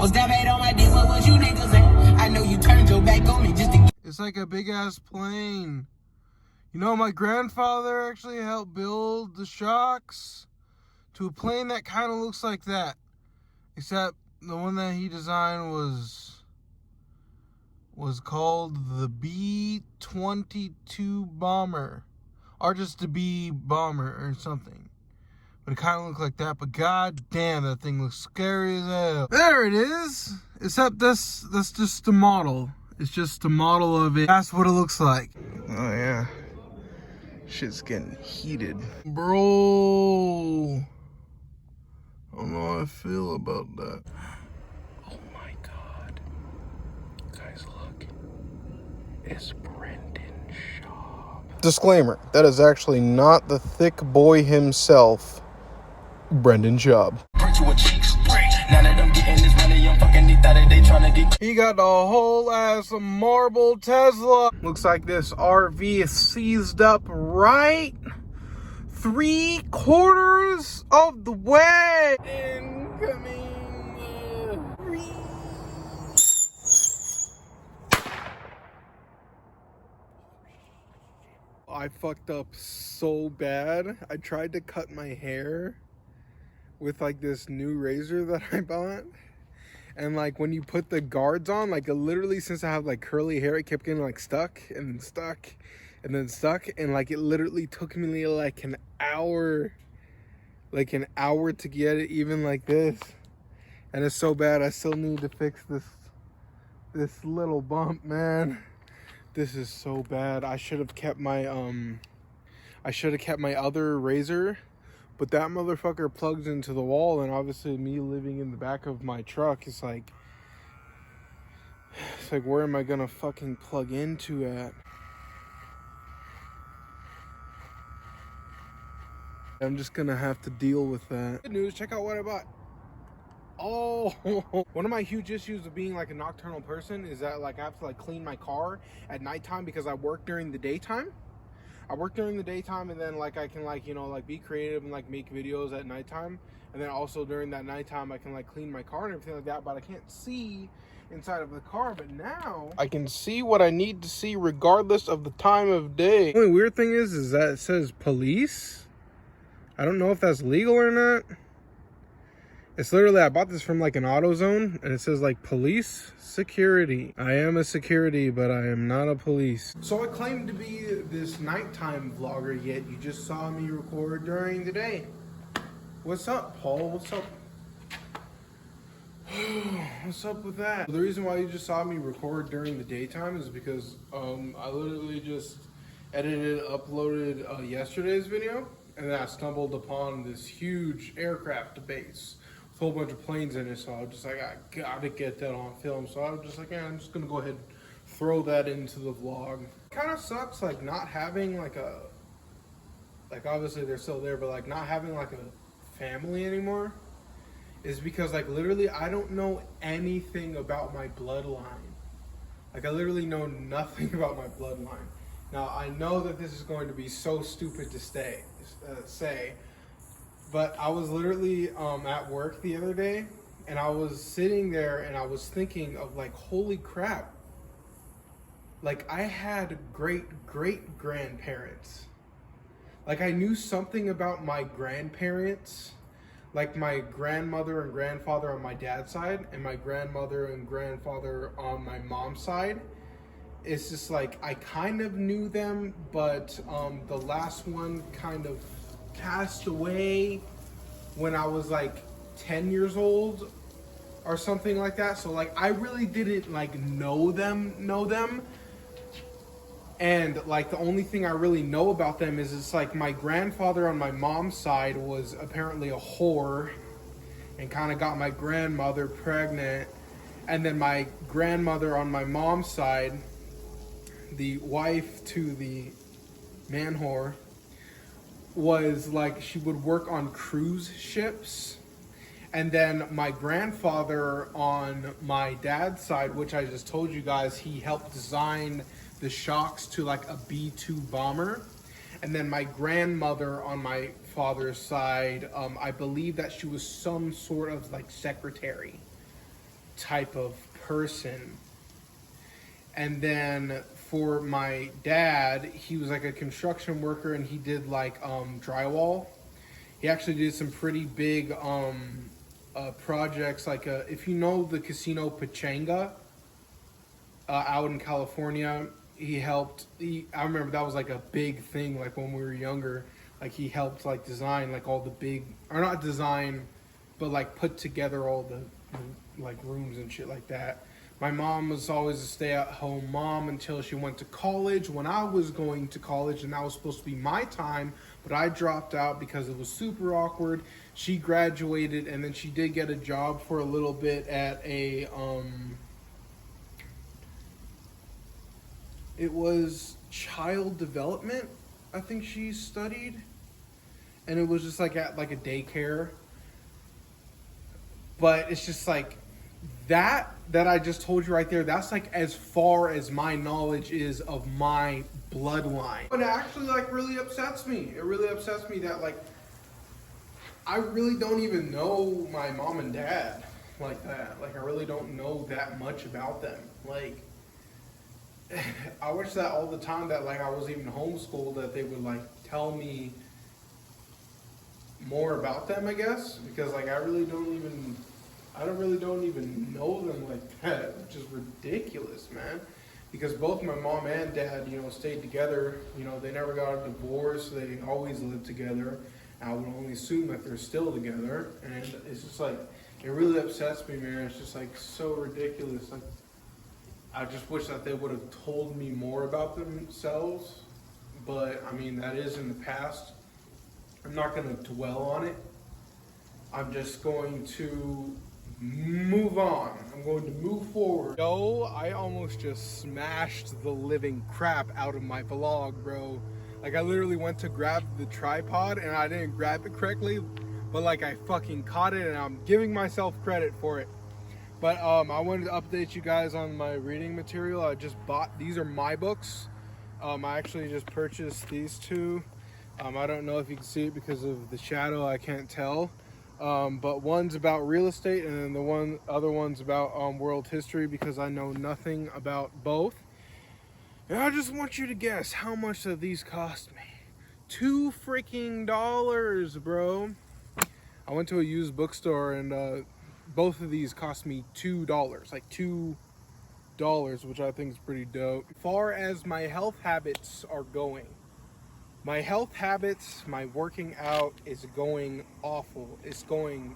Was that bait on my dick? What was you niggas at? I know you turned your back on me just to. It's like a big ass plane. You know, my grandfather actually helped build the shocks to a plane that kind of looks like that. Except the one that he designed was called the B-22 bomber. Or just the B bomber or something. But it kind of looked like that. But god damn, that thing looks scary as hell. There it is. Except that's just the model. It's just the model of it. That's what it looks like. Oh yeah. Shit's getting heated. Bro. I don't know how I feel about that. Oh my god. Guys, look. It's Brendan Schaub. Disclaimer, that is actually not the thick boy himself, Brendan Schaub. He got the whole ass marble Tesla. Looks like this RV is seized up right 3/4 of the way. Incoming. I fucked up so bad. I tried to cut my hair with like this new razor that I bought. And like when you put the guards on, like literally since I have like curly hair, it kept getting like stuck and then stuck and then stuck. And like it literally took me like an hour to get it even like this. And it's so bad. I still need to fix this little bump, man. This is so bad. I should have kept my other razor, but that motherfucker plugs into the wall, and obviously me living in the back of my truck is like, it's like, where am I gonna fucking plug into at? I'm just gonna have to deal with that. Good news, check out what I bought. Oh, one of my huge issues of being like a nocturnal person is that like I have to like clean my car at nighttime because I work during the daytime. And then like I can like, you know, like be creative and like make videos at nighttime. And then also during that nighttime I can like clean my car and everything like that, but I can't see inside of the car. But now I can see what I need to see regardless of the time of day. The only weird thing is that it says police. I don't know if that's legal or not. It's literally, I bought this from like an AutoZone and it says like police security. I am a security, but I am not a police. So I claim to be this nighttime vlogger, yet you just saw me record during the day. What's up, Paul? What's up? What's up with that? The reason why you just saw me record during the daytime is because I literally just edited, uploaded yesterday's video, and then I stumbled upon this huge aircraft base. Whole bunch of planes in it, so I was just like, I gotta get that on film. So I was just like, yeah, I'm just gonna go ahead and throw that into the vlog. Kind of sucks like not having like obviously they're still there, but like not having like a family anymore is because like literally I don't know anything about my bloodline. Like I literally know nothing about my bloodline. Now I know that this is going to be so stupid to say, but I was literally at work the other day, and I was sitting there and I was thinking of like, holy crap. Like I had great-great-grandparents. Like I knew something about my grandparents, like my grandmother and grandfather on my dad's side, and my grandmother and grandfather on my mom's side. It's just like, I kind of knew them, but the last one kind of passed away when I was like 10 years old or something like that. So like I really didn't like know them. And like the only thing I really know about them is it's like my grandfather on my mom's side was apparently a whore and kind of got my grandmother pregnant. And then my grandmother on my mom's side, the wife to the man whore, was like, she would work on cruise ships. And then my grandfather on my dad's side, which I just told you guys, he helped design the shocks to like a B-2 bomber. And then my grandmother on my father's side, I believe that she was some sort of like secretary type of person. And then for my dad, he was like a construction worker, and he did like drywall. He actually did some pretty big projects, like if you know the casino Pachanga out in California, I remember that was like a big thing, like when we were younger. Like he helped like design like all the big, or not design, but like put together all the like rooms and shit like that. My mom was always a stay-at-home mom until she went to college. When I was going to college, and that was supposed to be my time, but I dropped out because it was super awkward. She graduated, and then she did get a job for a little bit at a it was child development, I think she studied, and it was just like at like a daycare. But it's just like that I just told you right there, that's like as far as my knowledge is of my bloodline. But it actually like really upsets me. It really upsets me that like I really don't even know my mom and dad like that. Like I really don't know that much about them. Like I wish that all the time that like I was even homeschooled, that they would like tell me more about them, I guess, because like I really don't even know them like that, which is ridiculous, man. Because both my mom and dad, you know, stayed together. You know, they never got a divorce. They always lived together. I would only assume that they're still together. And it's just like, it really upsets me, man. It's just like so ridiculous. Like, I just wish that they would have told me more about themselves. But I mean, that is in the past. I'm not going to dwell on it. I'm just going to move on. I'm going to move forward. Yo, I almost just smashed the living crap out of my vlog, bro. Like I literally went to grab the tripod and I didn't grab it correctly, but like I fucking caught it, and I'm giving myself credit for it. But I wanted to update you guys on my reading material. I just bought, these are my books. I actually just purchased these two. I don't know if you can see it because of the shadow, I can't tell. But one's about real estate, and then the other one's about world history, because I know nothing about both. And I just want you to guess how much of these cost me. $2 freaking, bro. I went to a used bookstore, and both of these cost me $2, like $2, which I think is pretty dope. As far as my health habits are going, my health habits, my working out is going awful. It's going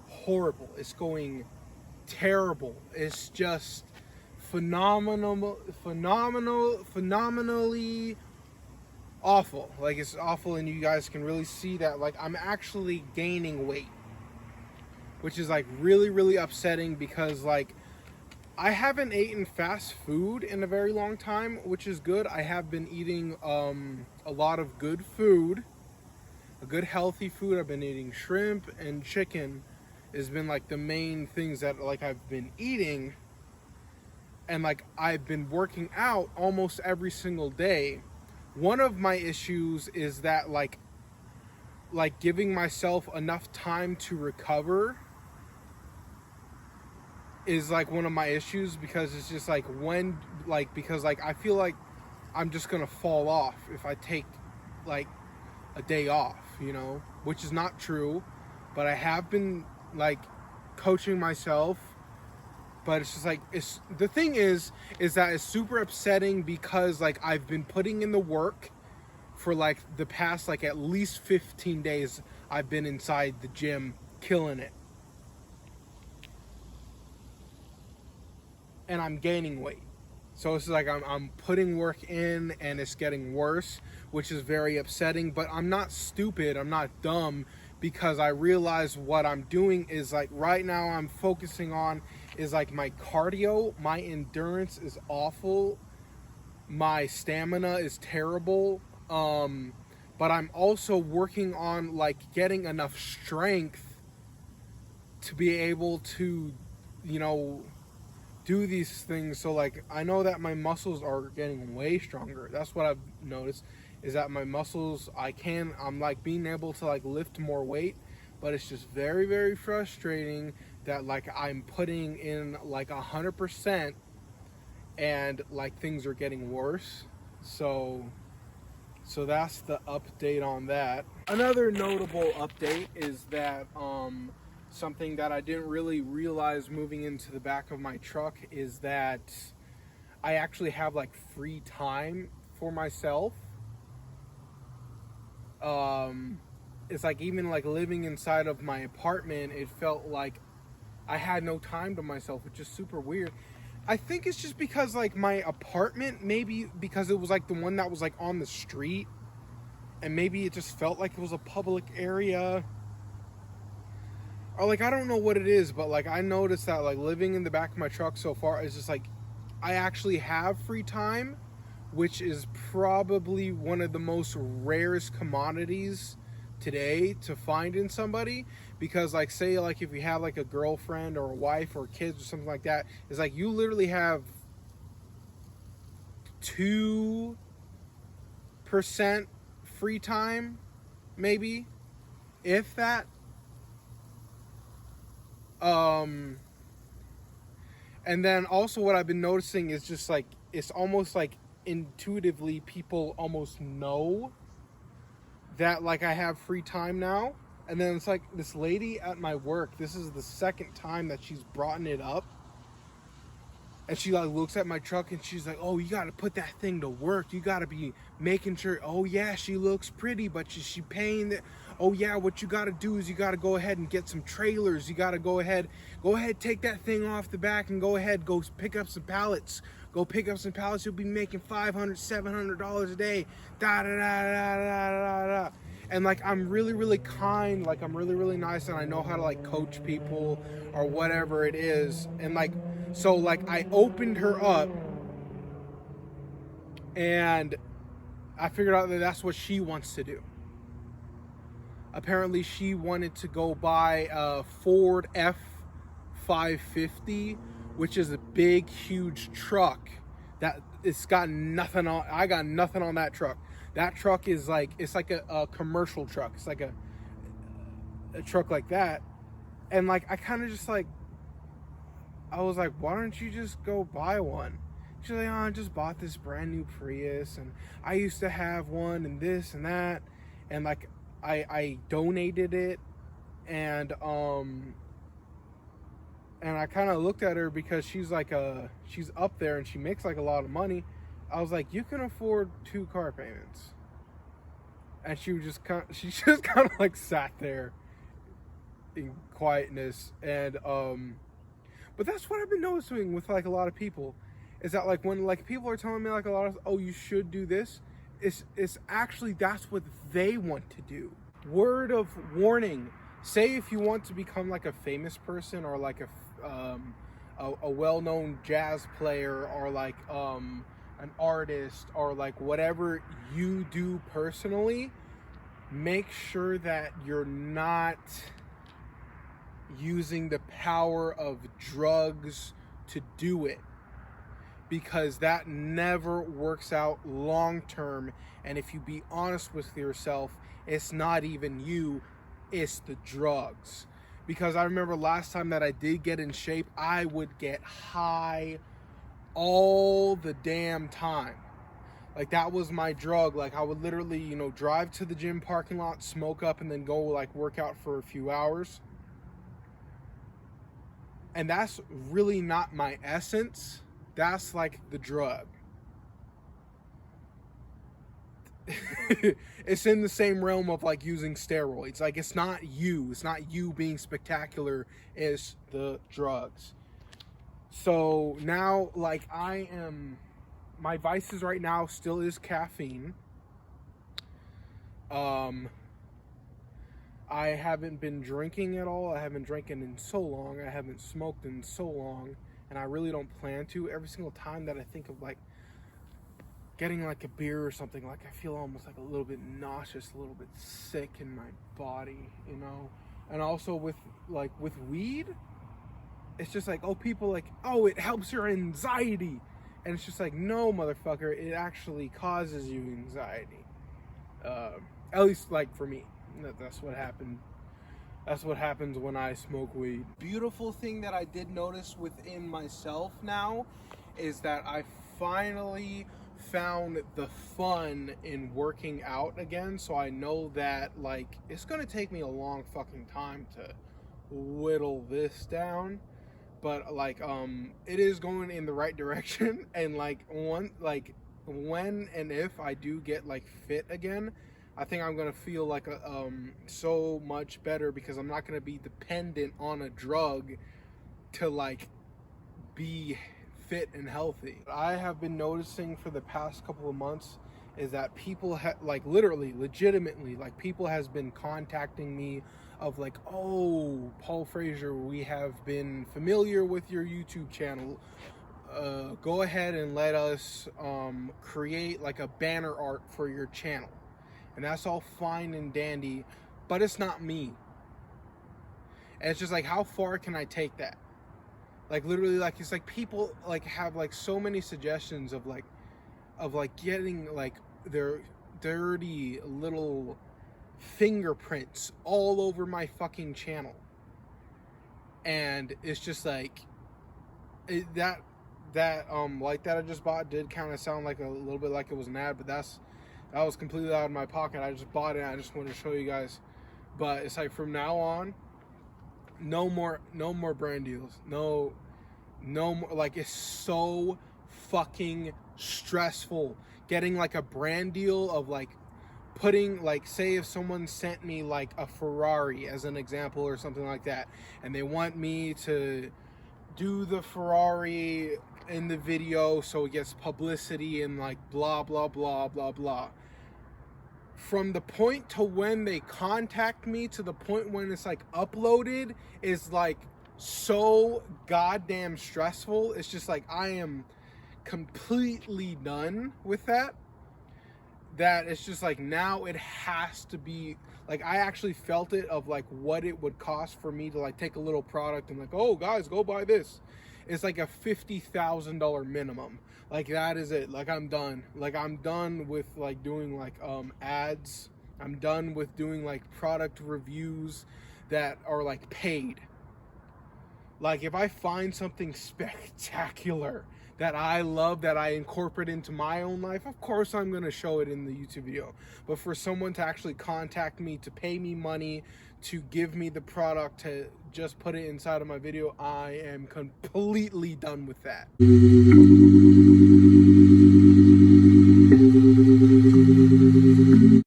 horrible. It's going terrible. It's just phenomenally awful. Like, it's awful, and you guys can really see that. Like, I'm actually gaining weight, which is like really, really upsetting, because like I haven't eaten fast food in a very long time, which is good. I have been eating a lot of good food, a good healthy food. I've been eating shrimp and chicken has been like the main things that like I've been eating. And like I've been working out almost every single day. One of my issues is that like giving myself enough time to recover is like one of my issues, because it's just like because like I feel like I'm just gonna fall off if I take like a day off, you know, which is not true. But I have been like coaching myself. But it's just like, the thing is that it's super upsetting, because like I've been putting in the work for like the past like at least 15 days. I've been inside the gym killing it, and I'm gaining weight. So it's like I'm putting work in, and it's getting worse, which is very upsetting. But I'm not stupid, I'm not dumb, because I realize what I'm doing is like right now I'm focusing on is like my cardio. My endurance is awful, my stamina is terrible, but I'm also working on like getting enough strength to be able to, you know, do these things. So like I know that my muscles are getting way stronger. That's what I've noticed, is that my muscles, I'm like being able to like lift more weight. But it's just very, very frustrating that like I'm putting in like 100% and like things are getting worse. So that's the update on that. Another notable update is that something that I didn't really realize moving into the back of my truck is that I actually have like free time for myself. It's like even like living inside of my apartment, it felt like I had no time to myself, which is super weird. I think it's just because like my apartment, maybe because it was like the one that was like on the street, and maybe it just felt like it was a public area, or like I don't know what it is, but like I noticed that like living in the back of my truck so far is just like I actually have free time, which is probably one of the most rarest commodities today to find in somebody. Because like say like if you have like a girlfriend or a wife or kids or something like that, it's like you literally have 2% free time, maybe, if that. And then also what I've been noticing is just like it's almost like intuitively people almost know that like I have free time now. And then it's like this lady at my work, this is the second time that she's brought it up. And she like looks at my truck and she's like, oh, you got to put that thing to work. You got to be making sure, oh yeah, she looks pretty, but she paying that. Oh yeah, what you got to do is you got to go ahead and get some trailers. You got to go ahead, take that thing off the back and go pick up some pallets. Go pick up some pallets. You'll be making $500, $700 a day. Da da da da da da da. And like I'm really, really kind, like I'm really, really nice, and I know how to like coach people or whatever it is. And like so like I opened her up and I figured out that that's what she wants to do. Apparently she wanted to go buy a Ford F550, which is a big, huge truck that it's got nothing on. I got nothing on that truck. That truck is like, it's like a commercial truck. It's like a truck like that. And like, I kind of just like, I was like, why don't you just go buy one? She's like, oh, I just bought this brand new Prius and I used to have one and this and that. And like, I donated it, and I kind of looked at her because she's like she's up there and she makes like a lot of money. I was like, you can afford 2 car payments. And she just kind of like sat there in quietness. And but that's what I've been noticing with like a lot of people, is that like when like people are telling me like a lot of, oh, you should do this, it's actually that's what they want to do. Word of warning: say if you want to become like a famous person or like a well-known jazz player or like an artist or like whatever you do personally, make sure that you're not using the power of drugs to do it, because that never works out long term. And if you be honest with yourself, it's not even you, it's the drugs. Because I remember last time that I did get in shape, I would get high all the damn time. Like that was my drug. Like I would literally, you know, drive to the gym parking lot, smoke up, and then go like work out for a few hours. And that's really not my essence. That's like the drug. It's in the same realm of like using steroids. Like it's not you being spectacular, it's the drugs. So now like my vices right now still is caffeine. I haven't been drinking at all. I haven't drinking in so long. I haven't smoked in so long, and I really don't plan to. Every single time that I think of like getting like a beer or something, like I feel almost like a little bit nauseous, a little bit sick in my body, you know. And also with weed, it's just like, oh, people like, oh, it helps your anxiety, and it's just like, no, motherfucker, it actually causes you anxiety. At least like for me, that's what happened. That's what happens when I smoke weed. Beautiful thing that I did notice within myself now is that I finally found the fun in working out again. So I know that like it's gonna take me a long fucking time to whittle this down, but like it is going in the right direction. And like when and if I do get like fit again, I think I'm gonna feel like so much better, because I'm not gonna be dependent on a drug to like be fit and healthy. What I have been noticing for the past couple of months is that people like literally, legitimately, like people has been contacting me of like, oh, Paul Frazier, we have been familiar with your YouTube channel. Go ahead and let us create like a banner art for your channel. And that's all fine and dandy, but it's not me. And it's just like, how far can I take that? Like literally, like it's like people like have like so many suggestions of like getting like their dirty little fingerprints all over my fucking channel. And it's just like that like that I just bought did kind of sound like a little bit like it was an ad, but that was completely out of my pocket. I just bought it. I just wanted to show you guys. But it's like from now on, no more brand deals. No more. Like it's so fucking stressful getting like a brand deal of like putting like, say if someone sent me like a Ferrari as an example or something like that, and they want me to do the Ferrari in the video so it gets publicity and like blah blah blah blah blah. From the point to when they contact me to the point when it's like uploaded is like so goddamn stressful. It's just like I am completely done with that. That it's just like now it has to be like, I actually felt it of like what it would cost for me to like take a little product and like, oh guys, go buy this. It's like a $50,000 minimum. Like that is it. Like I'm done. Like I'm done with like doing like ads. I'm done with doing like product reviews that are like paid. Like if I find something spectacular that I love, that I incorporate into my own life, of course I'm gonna show it in the YouTube video. But for someone to actually contact me, to pay me money, to give me the product, to just put it inside of my video, I am completely done with that.